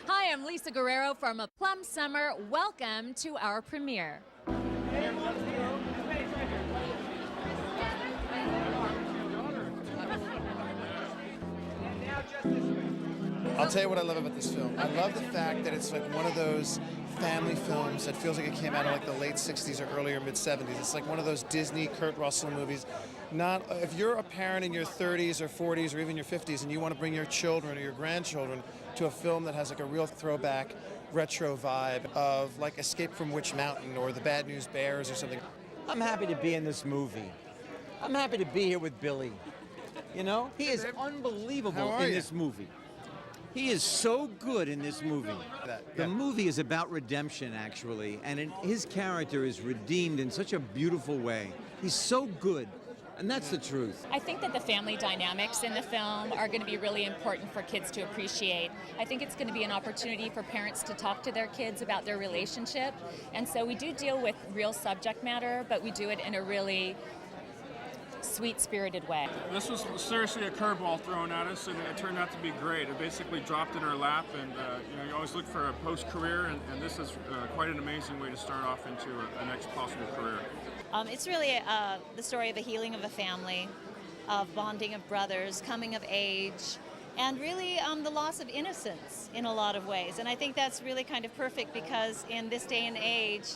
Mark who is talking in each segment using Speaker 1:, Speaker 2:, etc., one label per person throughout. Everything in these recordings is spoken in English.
Speaker 1: Hi, I'm Lisa Guerrero from A Plumm Summer. Welcome to our premiere.
Speaker 2: I'll tell you what I love about this film. I love the fact that it's like one of those family films that feels like it came out of like the late 60s or earlier mid-70s. It's like one of those Disney Kurt Russell movies. Not if you're a parent in your 30s or 40s or even your 50s and you want to bring your children or your grandchildren to a film that has like a real throwback retro vibe of like Escape from Witch Mountain or The Bad News Bears or something.
Speaker 3: I'm happy to be in this movie. I'm happy to be here with Billy. You know, he is unbelievable in this movie. He is so good in this movie. The movie is about redemption, actually, and his character is redeemed in such a beautiful way. He's so good, and that's the truth.
Speaker 4: I think that the family dynamics in the film are going to be really important for kids to appreciate. I think it's going to be an opportunity for parents to talk to their kids about their relationship, and so we do deal with real subject matter, but we do it in a really sweet-spirited way.
Speaker 5: This was seriously a curveball thrown at us, and it turned out to be great. It basically dropped in our lap, and you always look for a post-career, and this is quite an amazing way to start off into a next possible career.
Speaker 6: It's really the story of the healing of a family, of bonding of brothers, coming of age, and really the loss of innocence in a lot of ways. And I think that's really kind of perfect because in this day and age,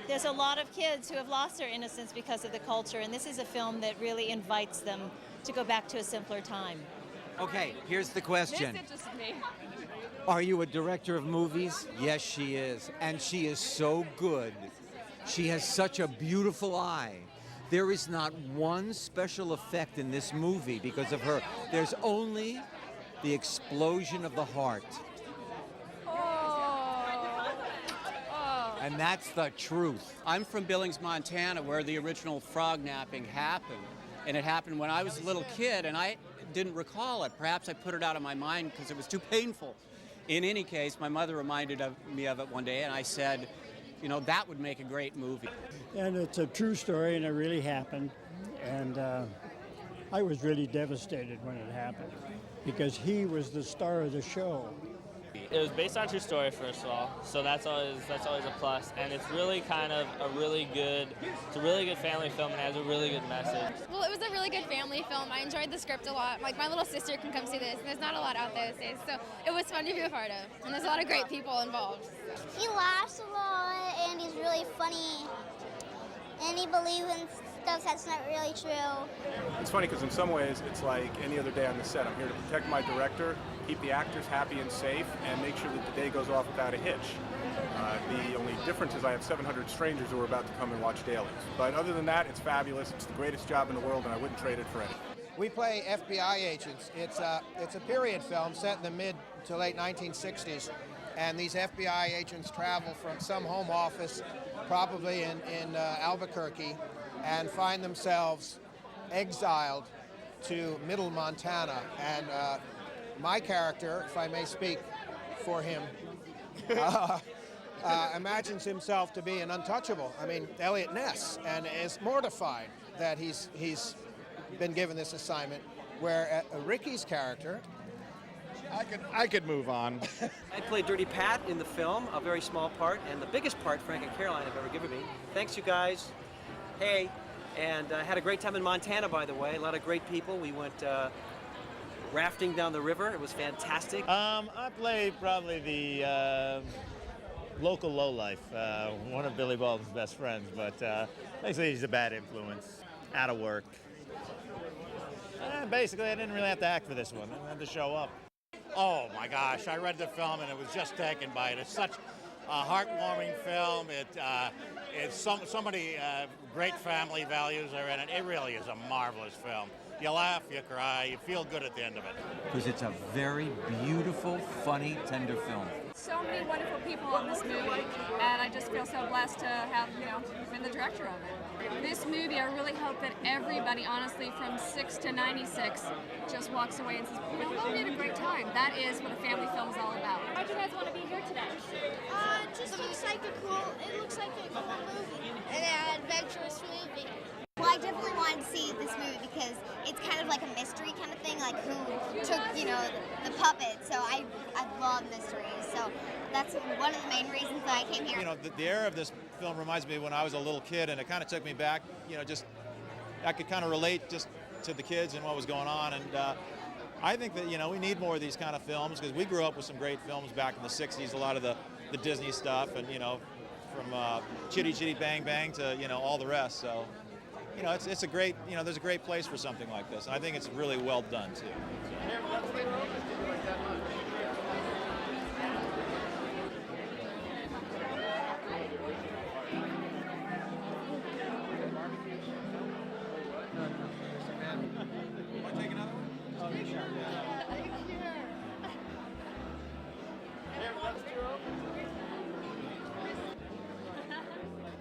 Speaker 6: there's a lot of kids who have lost their innocence because of the culture, and this is a film that really invites them to go back to a simpler time.
Speaker 3: Okay, here's the question.
Speaker 4: This interests me.
Speaker 3: Are you a director of movies? Yes, she is. And she is so good. She has such a beautiful eye. There is not one special effect in this movie because of her. There's only the explosion of the heart. And that's the truth.
Speaker 7: I'm from Billings, Montana, where the original frog napping happened. And it happened when I was a little kid, and I didn't recall it. Perhaps I put it out of my mind because it was too painful. In any case, my mother reminded me of it one day, and I said, you know, that would make a great movie.
Speaker 8: And it's a true story, and it really happened. And I was really devastated when it happened because he was the star of the show.
Speaker 9: It was based on a true story, first of all, so that's always a plus. And it's really kind of a really good family film and has a really good message.
Speaker 10: Well, it was a really good family film. I enjoyed the script a lot. Like, my little sister can come see this, and there's not a lot out there these days, so it was fun to be a part of. And there's a lot of great people involved.
Speaker 11: He laughs a lot, and he's really funny, and he believes in stuff that's not really true.
Speaker 12: It's funny because in some ways it's like any other day on the set. I'm here to protect my director, keep the actors happy and safe, and make sure that the day goes off without a hitch. The only difference is I have 700 strangers who are about to come and watch dailies. But other than that, it's fabulous. It's the greatest job in the world, and I wouldn't trade it for anything.
Speaker 13: We play FBI agents. It's a period film set in the mid to late 1960s, and these FBI agents travel from some home office, probably in Albuquerque, and find themselves exiled to middle Montana. And my character, if I may speak for him, imagines himself to be an untouchable. I mean, Elliot Ness, and is mortified that he's been given this assignment, where Ricky's character...
Speaker 14: I could move on.
Speaker 15: I played Dirty Pat in the film, a very small part, and the biggest part Frank and Caroline have ever given me. Thanks, you guys. Hey, and had a great time in Montana, by the way. A lot of great people. We went rafting down the river. It was fantastic.
Speaker 14: I played probably the local lowlife, one of Billy Baldwin's best friends, but basically he's a bad influence, out of work. Basically, I didn't really have to act for this one. I had to show up. Oh my gosh, I read the film and it was just taken by it. It's such a heartwarming film. It's so many great family values are in it. It really is a marvelous film. You laugh, you cry, you feel good at the end of it.
Speaker 3: Because it's a very beautiful, funny, tender film.
Speaker 1: So many wonderful people on this movie, and I just feel so blessed to have, been the director of it. This movie, I really hope that everybody, honestly, from 6 to 96, just walks away and says, well, we had a great time. That is what a family film is all about.
Speaker 10: Why do you guys want to be here today?
Speaker 11: It just looks like a cool movie. An adventurous movie. Well, I definitely wanted to see this movie because it's kind of like a mystery kind of thing, like who took, you know, the puppet. So I love mysteries. So that's one of the main reasons that I came here.
Speaker 16: You know, the era of this film reminds me of when I was a little kid, and it kind of took me back, you know, just I could kind of relate just to the kids and what was going on. And I think that, you know, we need more of these kind of films because we grew up with some great films back in the 60s, a lot of the Disney stuff, and, you know, from Chitty Chitty Bang Bang to, you know, all the rest. So, you know, it's a great, you know, there's a great place for something like this. And I think it's really well done, too.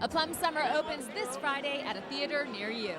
Speaker 17: A Plumm Summer opens this Friday at a theater near you.